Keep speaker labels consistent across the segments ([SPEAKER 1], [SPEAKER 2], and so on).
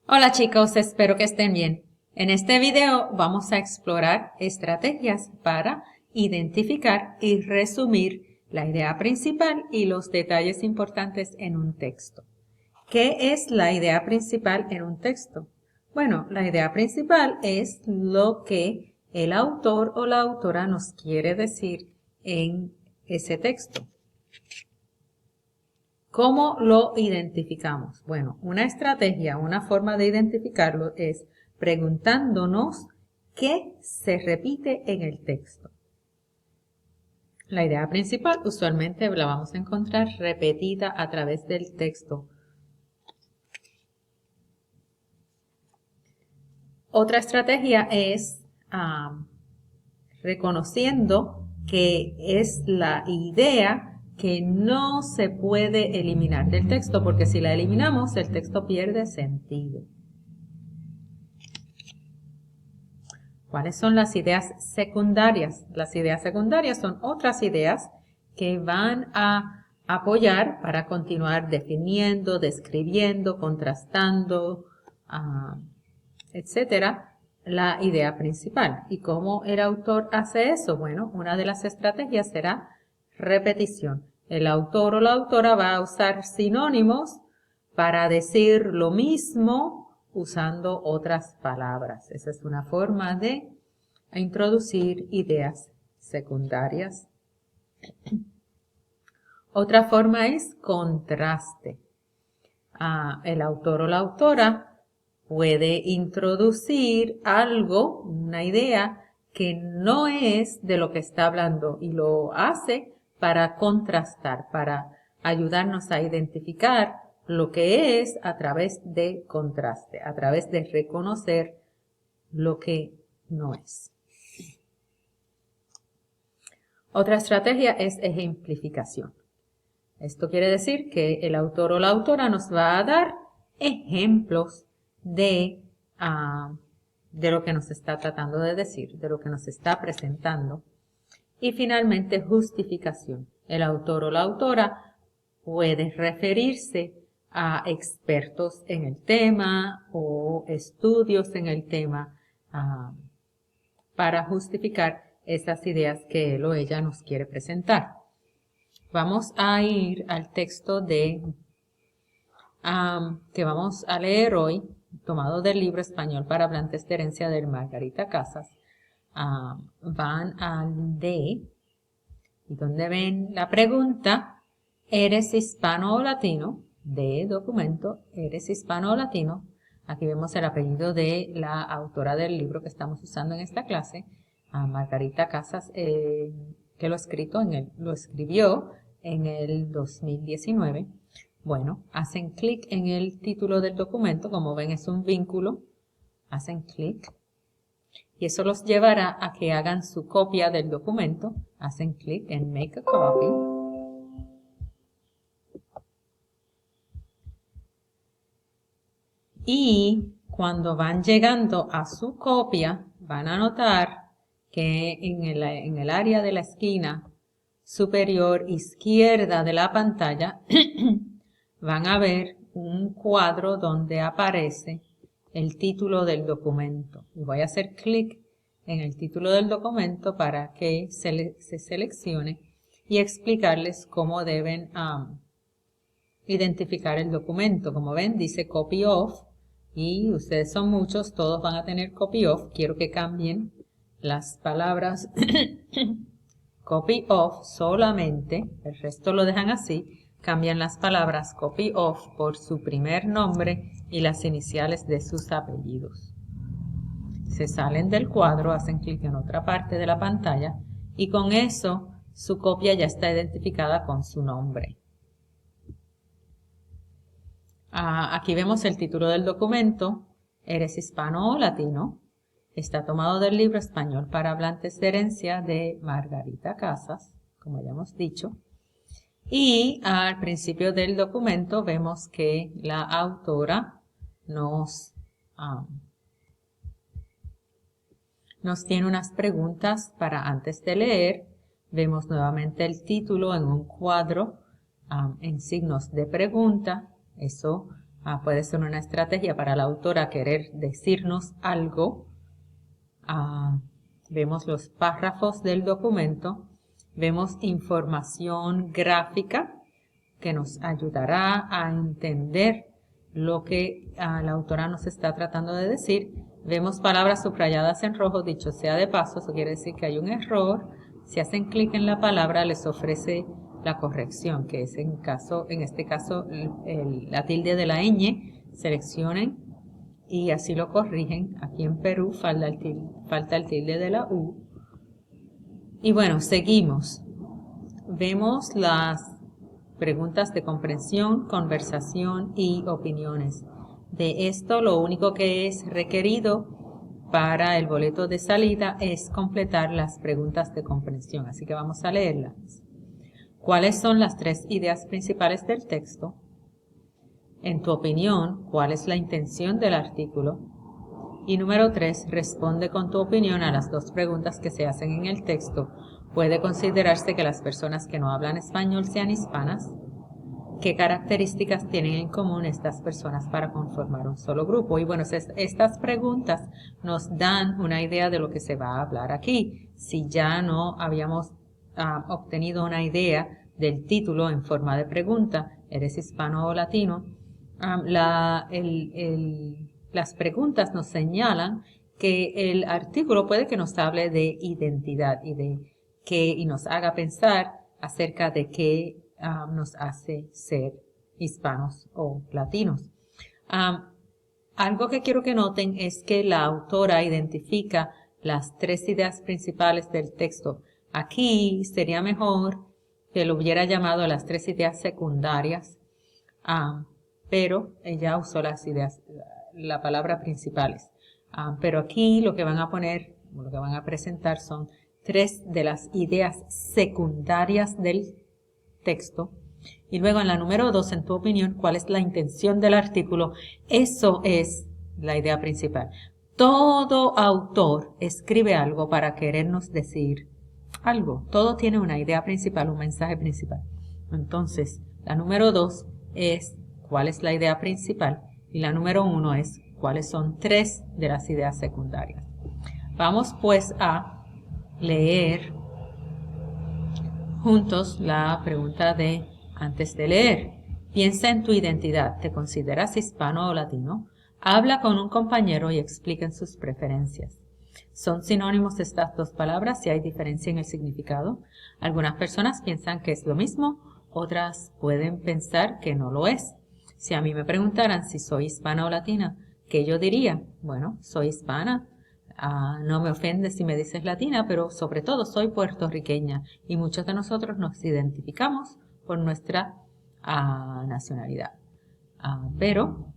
[SPEAKER 1] Hola chicos, espero que estén bien. En este video vamos a explorar estrategias para identificar y resumir la idea principal y los detalles importantes en un texto. ¿Qué es la idea principal en un texto? Bueno, la idea principal es lo que el autor o la autora nos quiere decir en ese texto. ¿Cómo lo identificamos? Bueno, una estrategia, una forma de identificarlo es preguntándonos qué se repite en el texto. La idea principal usualmente la vamos a encontrar repetida a través del texto. Otra estrategia es reconociendo que es la idea que no se puede eliminar del texto, porque si la eliminamos, el texto pierde sentido. ¿Cuáles son las ideas secundarias? Las ideas secundarias son otras ideas que van a apoyar para continuar definiendo, describiendo, contrastando, etcétera, la idea principal. ¿Y cómo el autor hace eso? Bueno, una de las estrategias será repetición. El autor o la autora va a usar sinónimos para decir lo mismo usando otras palabras. Esa es una forma de introducir ideas secundarias. Otra forma es contraste. El autor o la autora puede introducir algo, una idea que no es de lo que está hablando y lo hace para contrastar, para ayudarnos a identificar lo que es a través de contraste, a través de reconocer lo que no es. Otra estrategia es ejemplificación. Esto quiere decir que el autor o la autora nos va a dar ejemplos de lo que nos está tratando de decir, de lo que nos está presentando. Y finalmente, justificación. El autor o la autora puede referirse a expertos en el tema o estudios en el tema para justificar esas ideas que él o ella nos quiere presentar. Vamos a ir al texto que vamos a leer hoy, tomado del libro Español para Hablantes de Herencia de Margarita Casas. Van al D, y donde ven la pregunta, ¿eres hispano o latino? De documento, ¿eres hispano o latino? Aquí vemos el apellido de la autora del libro que estamos usando en esta clase, Margarita Casas, que lo escribió en el 2019. Bueno, hacen clic en el título del documento, como ven es un vínculo, hacen clic y eso los llevará a que hagan su copia del documento, hacen clic en Make a Copy. Y cuando van llegando a su copia, van a notar que en el área de la esquina superior izquierda de la pantalla van a ver un cuadro donde aparece el título del documento. Y voy a hacer clic en el título del documento para que se seleccione y explicarles cómo deben identificar el documento. Como ven, dice copy of y ustedes son muchos, todos van a tener copy of. Quiero que cambien las palabras copy of solamente, el resto lo dejan así. Cambian las palabras copy of por su primer nombre y las iniciales de sus apellidos. Se salen del cuadro, hacen clic en otra parte de la pantalla y con eso su copia ya está identificada con su nombre. Aquí vemos el título del documento, ¿eres hispano o latino? Está tomado del libro Español para Hablantes de Herencia de Margarita Casas, como ya hemos dicho. Y al principio del documento vemos que la autora nos tiene unas preguntas para antes de leer. Vemos nuevamente el título en un cuadro en signos de pregunta. Eso Puede ser una estrategia para la autora querer decirnos algo. Vemos los párrafos del documento, vemos información gráfica que nos ayudará a entender lo que la autora nos está tratando de decir. Vemos palabras subrayadas en rojo, dicho sea de paso, eso quiere decir que hay un error. Si hacen clic en la palabra, les ofrece la corrección, que es en este caso la tilde de la ñ. Seleccionen y así lo corrigen. Aquí en Perú falta el tilde de la U. Y bueno, seguimos. Vemos las preguntas de comprensión, conversación y opiniones. De esto, lo único que es requerido para el boleto de salida es completar las preguntas de comprensión. Así que vamos a leerlas. ¿Cuáles son las 3 ideas principales del texto? En tu opinión, ¿cuál es la intención del artículo? Y número 3, responde con tu opinión a las 2 preguntas que se hacen en el texto. ¿Puede considerarse que las personas que no hablan español sean hispanas? ¿Qué características tienen en común estas personas para conformar un solo grupo? Y bueno, estas preguntas nos dan una idea de lo que se va a hablar aquí. Si ya no habíamos obtenido una idea del título en forma de pregunta, ¿eres hispano o latino? Las preguntas nos señalan que el artículo puede que nos hable de identidad y nos haga pensar acerca de qué nos hace ser hispanos o latinos. Algo que quiero que noten es que la autora identifica las 3 ideas principales del texto. Aquí sería mejor que lo hubiera llamado las 3 ideas secundarias, pero ella usó la palabra principales. Pero aquí lo que van a presentar son 3 de las ideas secundarias del texto. Y luego en la número 2, en tu opinión, ¿cuál es la intención del artículo? Eso es la idea principal. Todo autor escribe algo para querernos decir algo. Todo tiene una idea principal, un mensaje principal. Entonces, la número 2 es ¿cuál es la idea principal? Y la número 1 es ¿cuáles son 3 de las ideas secundarias? Vamos pues a leer juntos la pregunta de antes de leer. Piensa en tu identidad. ¿Te consideras hispano o latino? Habla con un compañero y expliquen sus preferencias. ¿Son sinónimos estas 2 palabras si hay diferencia en el significado? Algunas personas piensan que es lo mismo, otras pueden pensar que no lo es. Si a mí me preguntaran si soy hispana o latina, ¿qué yo diría? Bueno, soy hispana. No me ofende si me dices latina, pero sobre todo soy puertorriqueña y muchos de nosotros nos identificamos por nuestra nacionalidad. Pero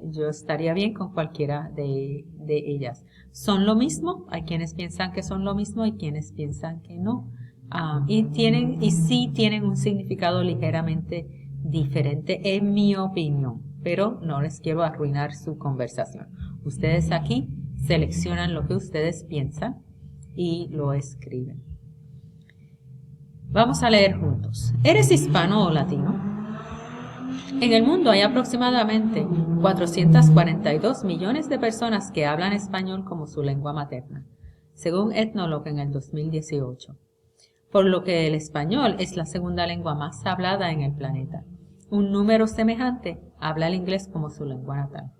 [SPEAKER 1] yo estaría bien con cualquiera de ellas. ¿Son lo mismo? Hay quienes piensan que son lo mismo y quienes piensan que no. Y sí tienen un significado ligeramente diferente en mi opinión, pero no les quiero arruinar su conversación. Ustedes aquí seleccionan lo que ustedes piensan y lo escriben. Vamos a leer juntos. ¿Eres hispano o latino? En el mundo hay aproximadamente 442 millones de personas que hablan español como su lengua materna, según Ethnologue en el 2018, por lo que el español es la segunda lengua más hablada en el planeta. Un número semejante habla el inglés como su lengua natal.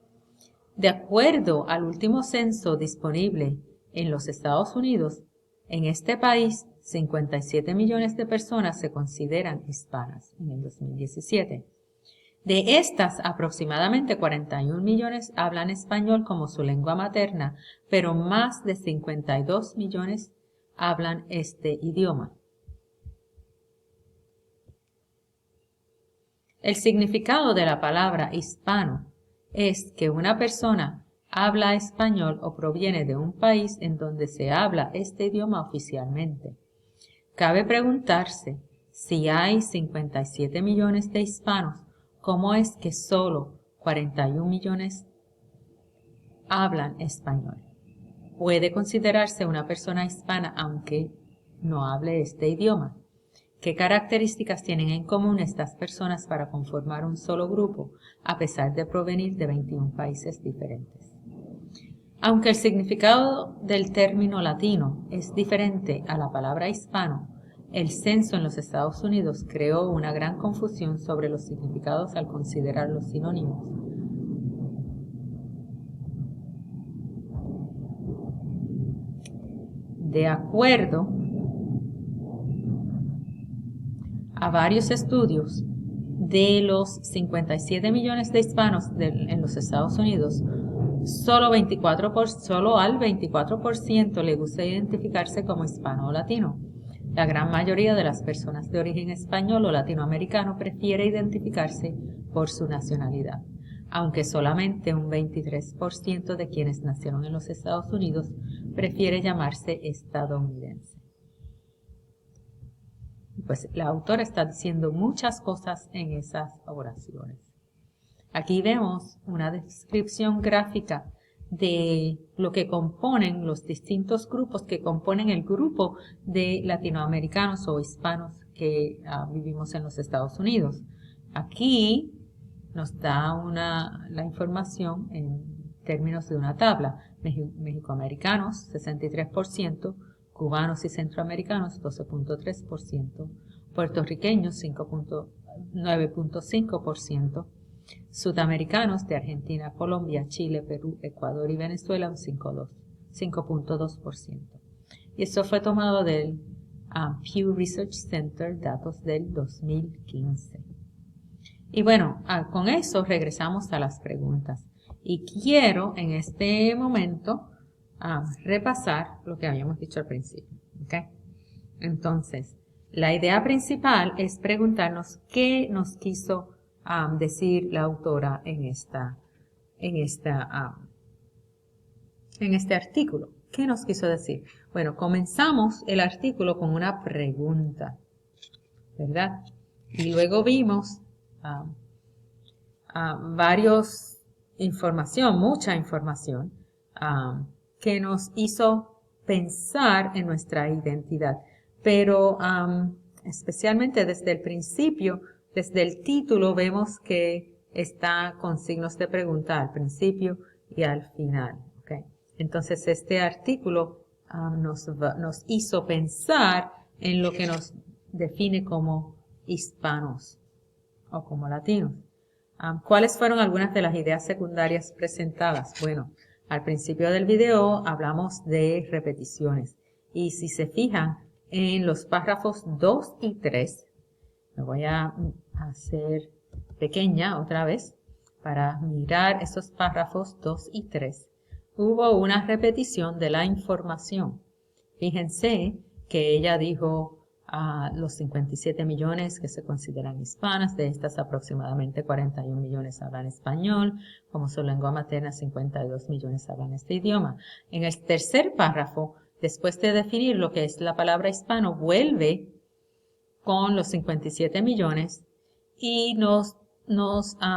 [SPEAKER 1] De acuerdo al último censo disponible en los Estados Unidos, en este país 57 millones de personas se consideran hispanas en el 2017. De estas, aproximadamente 41 millones hablan español como su lengua materna, pero más de 52 millones hablan este idioma. El significado de la palabra hispano es que una persona habla español o proviene de un país en donde se habla este idioma oficialmente. Cabe preguntarse, si hay 57 millones de hispanos, ¿cómo es que solo 41 millones hablan español? Puede considerarse una persona hispana aunque no hable este idioma. ¿Qué características tienen en común estas personas para conformar un solo grupo, a pesar de provenir de 21 países diferentes? Aunque el significado del término latino es diferente a la palabra hispano, el censo en los Estados Unidos creó una gran confusión sobre los significados al considerar los sinónimos. De acuerdo a varios estudios, de los 57 millones de hispanos en los Estados Unidos, solo al 24% le gusta identificarse como hispano o latino. La gran mayoría de las personas de origen español o latinoamericano prefiere identificarse por su nacionalidad, aunque solamente un 23% de quienes nacieron en los Estados Unidos prefiere llamarse estadounidense. Pues la autora está diciendo muchas cosas en esas oraciones. Aquí vemos una descripción gráfica de lo que componen los distintos grupos que componen el grupo de latinoamericanos o hispanos que vivimos en los Estados Unidos. Aquí nos da la información en términos de una tabla. Mexicoamericanos, 63%, cubanos y centroamericanos, 12.3%, puertorriqueños, 9.5%, sudamericanos de Argentina, Colombia, Chile, Perú, Ecuador y Venezuela, un 5.2%. Y eso fue tomado del Pew Research Center, datos del 2015. Y bueno, con eso regresamos a las preguntas. Y quiero en este momento repasar lo que habíamos dicho al principio. ¿Okay? Entonces, la idea principal es preguntarnos qué nos quiso decir la autora en este artículo. ¿Qué nos quiso decir? Bueno, comenzamos el artículo con una pregunta, ¿verdad? Y luego vimos mucha información que nos hizo pensar en nuestra identidad. Pero especialmente desde el principio, desde el título, vemos que está con signos de pregunta al principio y al final. ¿Okay? Entonces, este artículo nos hizo pensar en lo que nos define como hispanos o como latinos. ¿Cuáles fueron algunas de las ideas secundarias presentadas? Bueno, al principio del video hablamos de repeticiones. Y si se fijan en los párrafos 2 y 3, me voy a hacer pequeña otra vez para mirar esos párrafos 2 y 3. Hubo una repetición de la información. Fíjense que ella dijo los 57 millones que se consideran hispanas, de estas aproximadamente 41 millones hablan español, como su lengua materna 52 millones hablan este idioma. En el tercer párrafo, después de definir lo que es la palabra hispano, vuelve con los 57 millones y nos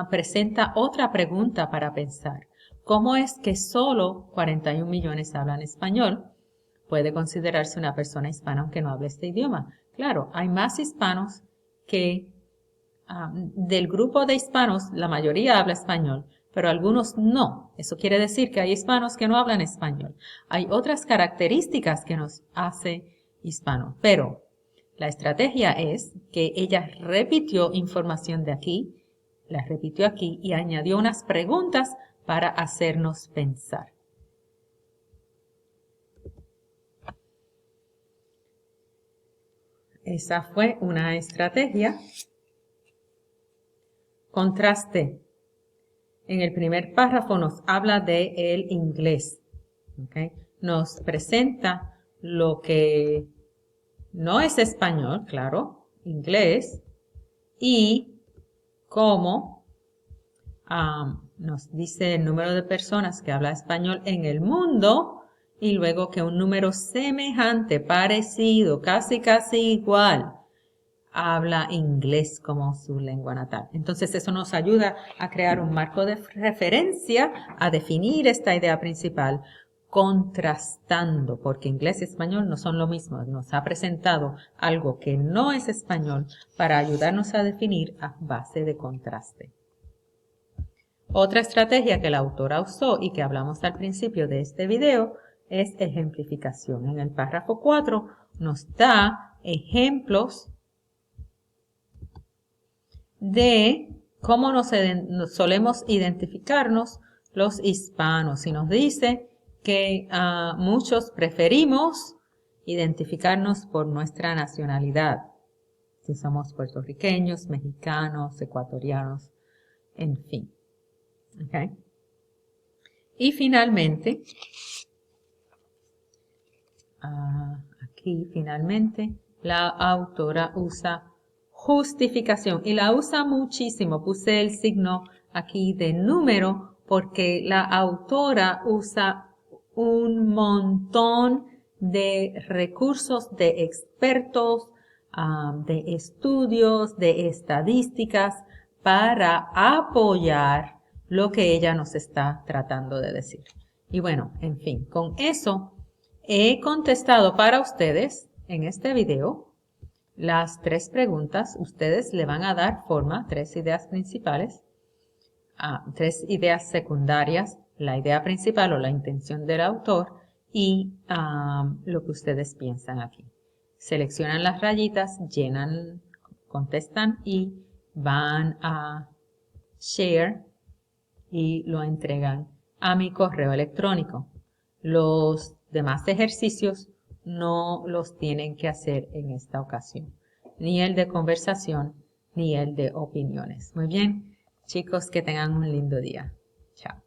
[SPEAKER 1] presenta otra pregunta para pensar. ¿Cómo es que solo 41 millones hablan español? Puede considerarse una persona hispana aunque no hable este idioma. Claro, hay más hispanos que del grupo de hispanos, la mayoría habla español, pero algunos no. Eso quiere decir que hay hispanos que no hablan español. Hay otras características que nos hace hispanos, pero la estrategia es que ella repitió información de aquí, la repitió aquí y añadió unas preguntas para hacernos pensar. Esa fue una estrategia. Contraste. En el primer párrafo nos habla de el inglés. ¿Okay? Nos presenta lo que no es español, claro, inglés, y cómo nos dice el número de personas que habla español en el mundo, y luego que un número semejante, parecido, casi igual, habla inglés como su lengua natal. Entonces eso nos ayuda a crear un marco de referencia, a definir esta idea principal contrastando, porque inglés y español no son lo mismo. Nos ha presentado algo que no es español para ayudarnos a definir a base de contraste. Otra estrategia que la autora usó y que hablamos al principio de este video es ejemplificación. En el párrafo 4 nos da ejemplos de cómo nos solemos identificarnos los hispanos y nos dice que muchos preferimos identificarnos por nuestra nacionalidad, si somos puertorriqueños, mexicanos, ecuatorianos, en fin. Okay. Y finalmente, aquí finalmente la autora usa justificación y la usa muchísimo. Puse el signo aquí de número porque la autora usa un montón de recursos de expertos, de estudios, de estadísticas para apoyar lo que ella nos está tratando de decir. Y bueno, en fin, con eso he contestado para ustedes en este video las 3 preguntas. Ustedes le van a dar forma, 3 ideas principales, 3 ideas secundarias, la idea principal o la intención del autor y lo que ustedes piensan aquí. Seleccionan las rayitas, llenan, contestan y van a share y lo entregan a mi correo electrónico. Los demás ejercicios no los tienen que hacer en esta ocasión, ni el de conversación, ni el de opiniones. Muy bien, chicos, que tengan un lindo día. Chao.